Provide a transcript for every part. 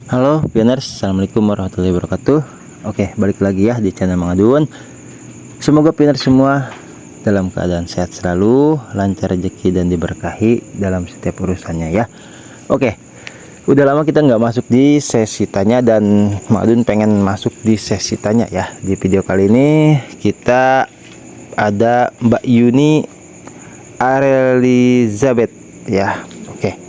Halo pioners, assalamualaikum warahmatullahi wabarakatuh. Oke, balik lagi ya di channel Mang Adun. Semoga pioners semua dalam keadaan sehat selalu, lancar rezeki dan diberkahi dalam setiap urusannya ya. Oke, udah lama kita nggak masuk di sesi tanya dan Mang Adun pengen masuk di sesi tanya ya. Di video kali ini kita ada Mbak Yuni Arelizabeth ya. Oke.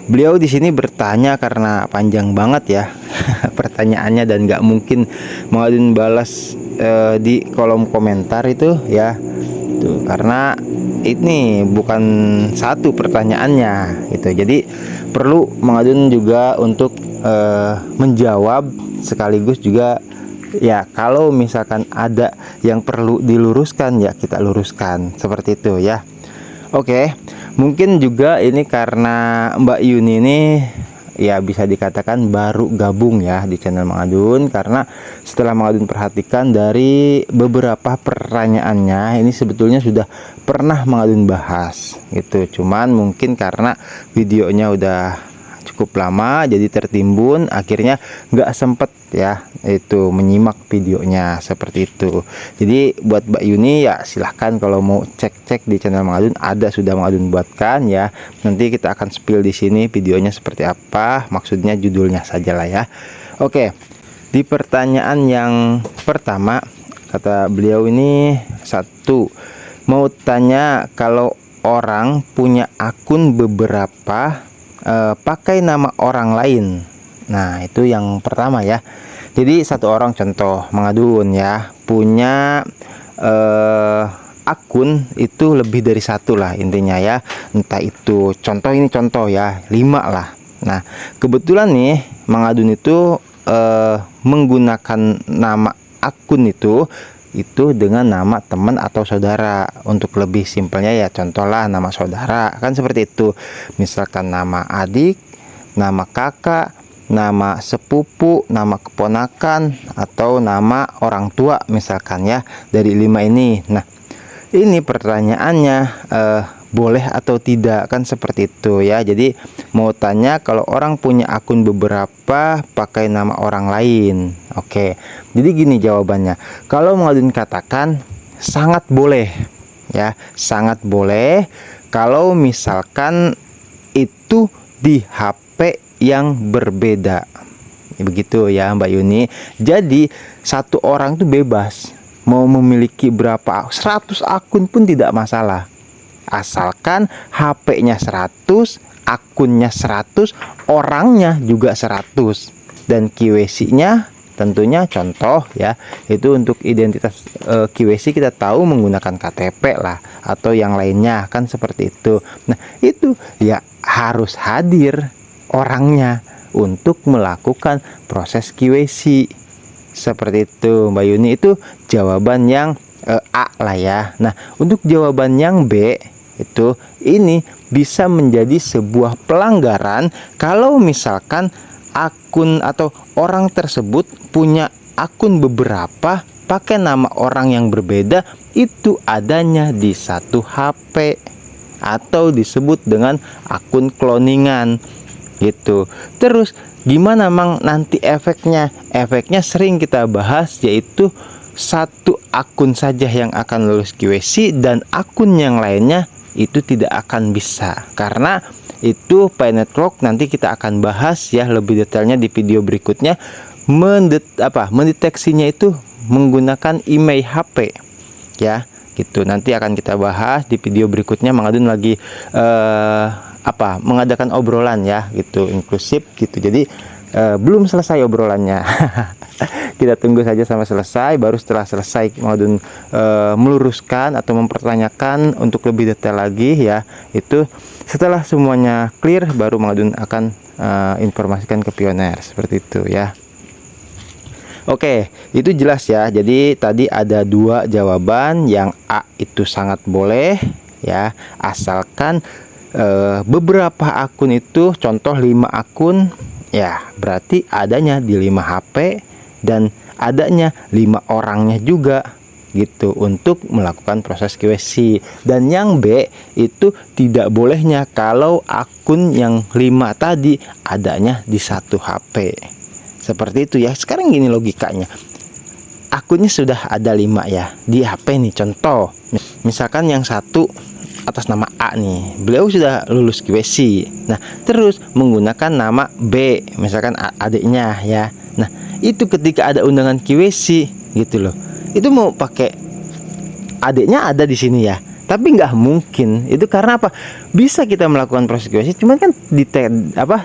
Beliau di sini bertanya karena panjang banget ya pertanyaannya dan nggak mungkin mau balas di kolom komentar itu ya. Tuh, karena ini bukan satu pertanyaannya itu. Jadi perlu mengadun juga untuk menjawab sekaligus juga ya, kalau misalkan ada yang perlu diluruskan ya kita luruskan seperti itu ya. Oke, mungkin juga ini karena Mbak Yuni ini ya bisa dikatakan baru gabung ya di channel Mang Adun, karena setelah Mang Adun perhatikan dari beberapa pertanyaannya ini sebetulnya sudah pernah Mang Adun bahas gitu. Cuman mungkin karena videonya udah cukup lama jadi tertimbun, akhirnya nggak sempet ya itu menyimak videonya seperti itu. Jadi buat Mbak Yuni ya silahkan kalau mau cek-cek di channel Mang Adun, ada sudah Mang Adun buatkan ya. Nanti kita akan spill di sini videonya seperti apa, maksudnya judulnya saja lah ya. Oke, di pertanyaan yang pertama kata beliau ini, satu, mau tanya kalau orang punya akun beberapa pakai nama orang lain. Nah itu yang pertama ya. Jadi satu orang, contoh Mang Adun ya, punya akun itu lebih dari satu lah intinya ya. Entah itu contoh, ini contoh ya, 5 lah. Nah kebetulan nih Mang Adun itu menggunakan nama akun itu dengan nama teman atau saudara. Untuk lebih simpelnya ya contohlah nama saudara kan seperti itu. Misalkan nama adik, nama kakak, nama sepupu, nama keponakan, atau nama orang tua misalkan ya, dari 5 ini. Nah ini pertanyaannya boleh atau tidak kan seperti itu ya. Jadi mau tanya kalau orang punya akun beberapa pakai nama orang lain. Oke, jadi gini jawabannya. Kalau Mang Adun katakan sangat boleh ya, sangat boleh kalau misalkan itu di HP yang berbeda. Begitu ya Mbak Yuni. Jadi satu orang tuh bebas mau memiliki berapa 100 akun pun tidak masalah, asalkan HP-nya 100, akunnya 100, orangnya juga 100, dan KYC-nya tentunya contoh ya, itu untuk identitas KYC kita tahu menggunakan KTP lah atau yang lainnya kan seperti itu. Nah itu ya harus hadir orangnya untuk melakukan proses KYC seperti itu Mbak Yuni. Itu jawaban yang A lah ya. Nah untuk jawaban yang B itu, ini bisa menjadi sebuah pelanggaran kalau misalkan akun atau orang tersebut punya akun beberapa pakai nama orang yang berbeda, itu adanya di satu HP atau disebut dengan akun cloningan gitu. Terus gimana Mang nanti efeknya? Efeknya sering kita bahas, yaitu satu akun saja yang akan lulus KYC dan akun yang lainnya itu tidak akan bisa, karena itu Pi Network nanti kita akan bahas ya lebih detailnya di video berikutnya. Mendeteksinya itu menggunakan email HP ya gitu. Nanti akan kita bahas di video berikutnya. Mang Adun lagi mengadakan obrolan ya gitu, inklusif gitu. Jadi belum selesai obrolannya. Kita tunggu saja sampai selesai, baru setelah selesai Mang Adun meluruskan atau mempertanyakan untuk lebih detail lagi ya. Itu setelah semuanya clear baru Mang Adun akan informasikan ke pioner seperti itu ya. Oke, itu jelas ya. Jadi tadi ada 2 jawaban. Yang A itu sangat boleh ya, asalkan beberapa akun itu, contoh 5 akun ya, berarti adanya di 5 HP dan adanya 5 orangnya juga gitu untuk melakukan proses KYC. Dan yang B itu tidak bolehnya kalau akun yang 5 tadi adanya di satu HP. Seperti itu ya. Sekarang gini logikanya. Akunnya sudah ada 5 ya di HP nih. Contoh, misalkan yang satu atas nama A nih, beliau sudah lulus QC. Nah, terus menggunakan nama B, misalkan adiknya ya. Nah, itu ketika ada undangan QC gitu loh. Itu mau pakai adiknya ada di sini ya. Tapi nggak mungkin. Itu karena apa? Bisa kita melakukan proses QC, cuman kan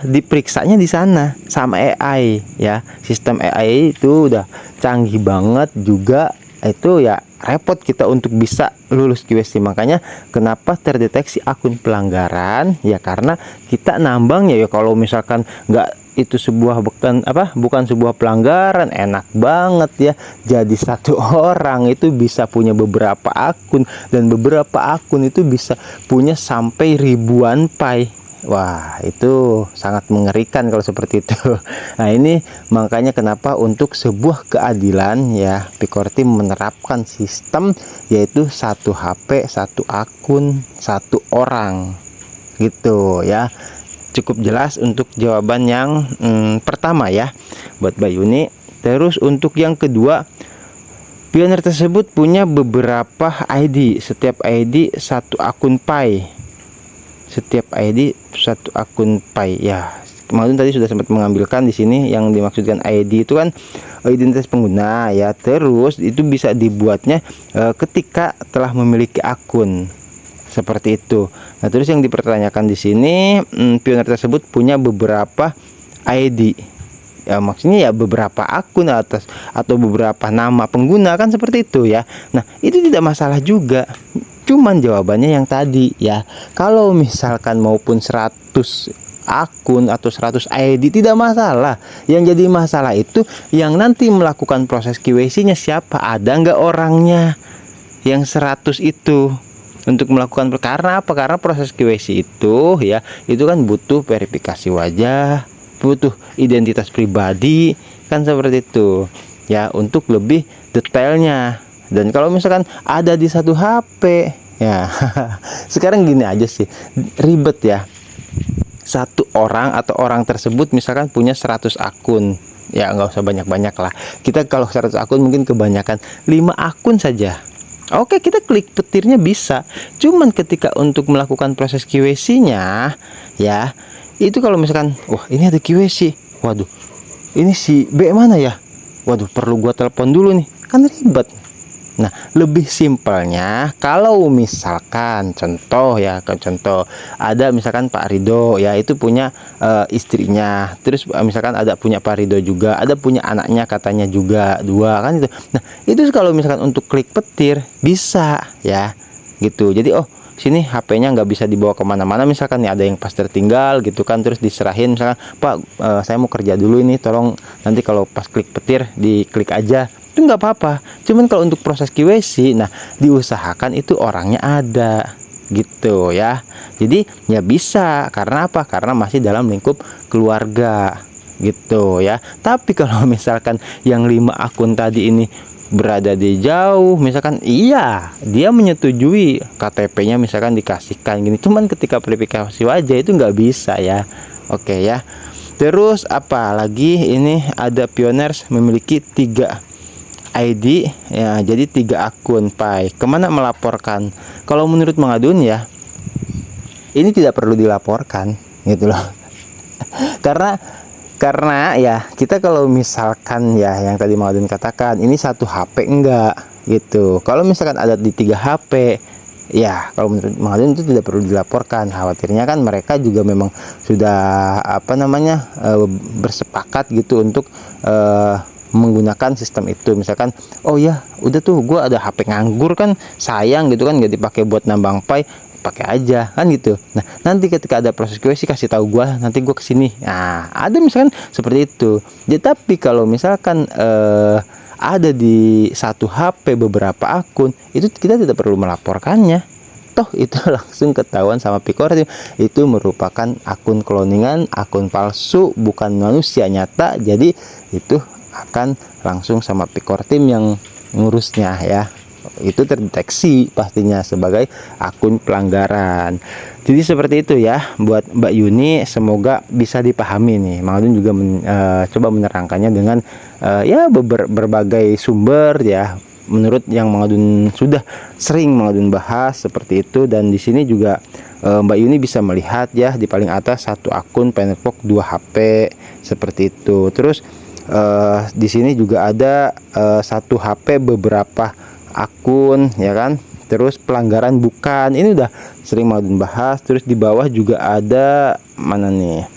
diperiksanya di sana sama AI ya. Sistem AI itu udah canggih banget juga. Itu ya repot kita untuk bisa lulus QC. Makanya kenapa terdeteksi akun pelanggaran ya, karena kita nambang ya. Kalau misalkan nggak, itu sebuah bukan sebuah pelanggaran, enak banget ya. Jadi satu orang itu bisa punya beberapa akun, dan beberapa akun itu bisa punya sampai ribuan Pi. Wah, itu sangat mengerikan kalau seperti itu. Nah, ini makanya kenapa untuk sebuah keadilan ya, Picor Team menerapkan sistem yaitu satu HP, satu akun, satu orang gitu ya. Cukup jelas untuk jawaban yang pertama ya buat Mbak Yuni. Terus untuk yang kedua, pioner tersebut punya beberapa ID. Setiap ID satu akun Pi. Setiap ID satu akun Pi ya. Kemarin tadi sudah sempat mengambilkan di sini yang dimaksudkan ID itu kan identitas pengguna ya. Terus itu bisa dibuatnya ketika telah memiliki akun. Seperti itu. Nah, terus yang dipertanyakan di sini, pioner tersebut punya beberapa ID. Ya, maksudnya ya beberapa akun atau beberapa nama pengguna kan seperti itu ya. Nah, itu tidak masalah juga. Cuman jawabannya yang tadi ya. Kalau misalkan maupun 100 akun atau 100 ID tidak masalah. Yang jadi masalah itu yang nanti melakukan proses KYC-nya siapa, ada nggak orangnya yang 100 itu untuk melakukan. Karena apa? Karena proses KYC itu ya, itu kan butuh verifikasi wajah, butuh identitas pribadi kan seperti itu ya, untuk lebih detailnya. Dan kalau misalkan ada di satu HP ya, sekarang gini aja sih, ribet ya. Satu orang atau orang tersebut misalkan punya 100 akun ya, nggak usah banyak-banyak lah. Kita kalau 100 akun mungkin kebanyakan, 5 akun saja. Oke, kita klik petirnya bisa. Cuman ketika untuk melakukan proses QC-nya ya, itu kalau misalkan wah ini ada QC, waduh ini si B mana ya, waduh perlu gua telepon dulu nih, kan ribet. Nah, lebih simpelnya kalau misalkan contoh ada misalkan Pak Rido ya, itu punya istrinya, terus misalkan ada punya Pak Rido juga, ada punya anaknya katanya juga 2 kan itu. Nah, itu kalau misalkan untuk klik petir bisa ya gitu. Jadi sini HP-nya nggak bisa dibawa kemana-mana, misalkan nih ada yang pas tertinggal gitu kan, terus diserahin misalkan, Pak saya mau kerja dulu ini, tolong nanti kalau pas klik petir diklik aja, itu nggak apa-apa. Cuman kalau untuk proses KYC, nah diusahakan itu orangnya ada gitu ya. Jadi ya bisa, karena apa? Karena masih dalam lingkup keluarga gitu ya. Tapi kalau misalkan yang 5 akun tadi ini berada di jauh, misalkan iya dia menyetujui KTP-nya misalkan dikasihkan gini, cuman ketika verifikasi wajah itu nggak bisa ya. Oke ya. Terus apa lagi, ini ada pioners memiliki 3 ID ya, jadi 3 akun Pi. Kemana melaporkan? Kalau menurut Mengadun ya, ini tidak perlu dilaporkan gitu loh. karena ya kita kalau misalkan ya yang tadi Mengadun katakan, ini satu HP enggak gitu. Kalau misalkan ada di 3 HP ya, kalau menurut Mengadun itu tidak perlu dilaporkan. Khawatirnya kan mereka juga memang sudah bersepakat gitu untuk menggunakan sistem itu. Misalkan oh ya udah tuh gua ada HP nganggur kan, sayang gitu kan, nggak dipakai buat nambang Pi, pakai aja kan gitu. Nah, nanti ketika ada proses QC kasih tahu gua, nanti gua kesini. Nah, ada misalkan seperti itu. Ya, tapi kalau misalkan ada di satu HP beberapa akun, itu kita tidak perlu melaporkannya. Toh itu langsung ketahuan sama Picor Team, itu merupakan akun cloningan, akun palsu, bukan manusia nyata. Jadi itu akan langsung sama Picor Team yang ngurusnya ya. itu terdeteksi pastinya sebagai akun pelanggaran. Jadi seperti itu ya buat Mbak Yuni, semoga bisa dipahami nih. Mang Adun juga coba menerangkannya dengan ya berbagai sumber ya, menurut yang Mang Adun sudah sering Mang Adun bahas seperti itu. Dan di sini juga Mbak Yuni bisa melihat ya di paling atas satu akun Penerpok 2 HP seperti itu. Terus di sini juga ada satu HP beberapa akun ya kan. Terus pelanggaran bukan, ini udah sering Mang Adun bahas. Terus di bawah juga ada mana nih,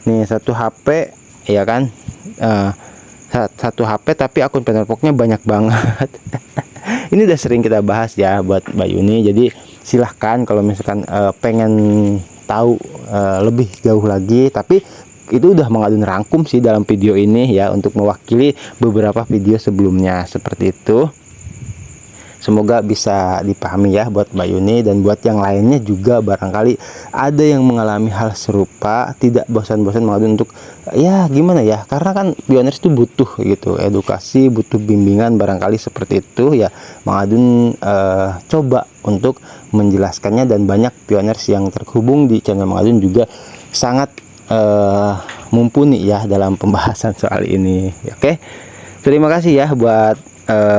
nih satu HP ya kan, satu HP tapi akun Penerpoknya banyak banget. Ini udah sering kita bahas ya buat Mbak Yuni. Jadi silahkan kalau misalkan pengen tahu lebih jauh lagi, tapi itu udah Mang Adun rangkum sih dalam video ini ya, untuk mewakili beberapa video sebelumnya seperti itu. Semoga bisa dipahami ya buat Mbak Yuni, dan buat yang lainnya juga barangkali ada yang mengalami hal serupa, tidak bosan-bosan Mang Adun untuk ya gimana ya, karena kan pioners itu butuh gitu edukasi, butuh bimbingan barangkali seperti itu ya. Mang Adun coba untuk menjelaskannya, dan banyak pioners yang terhubung di channel Mang Adun juga sangat mumpuni ya dalam pembahasan soal ini. Oke, terima kasih ya buat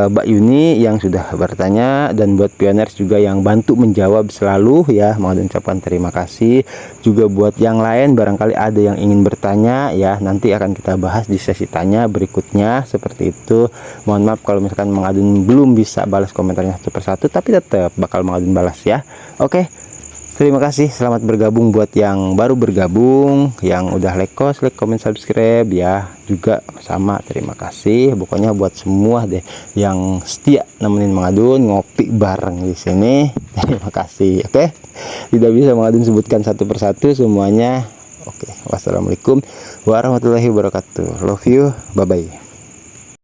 Mbak Yuni yang sudah bertanya, dan buat pioners juga yang bantu menjawab selalu ya, mau ucapkan terima kasih. Juga buat yang lain barangkali ada yang ingin bertanya ya, nanti akan kita bahas di sesi tanya berikutnya seperti itu. Mohon maaf kalau misalkan Mang Adun belum bisa balas komentarnya satu persatu, tapi tetap bakal Mang Adun balas ya. Oke, terima kasih, selamat bergabung buat yang baru bergabung, yang udah like, comment, subscribe ya. Juga sama terima kasih pokoknya buat semua deh yang setia nemenin Mang Adun ngopi bareng di sini. Terima kasih. Oke, tidak bisa Mang Adun sebutkan satu persatu semuanya. Oke, wassalamualaikum warahmatullahi wabarakatuh. Love you, bye bye.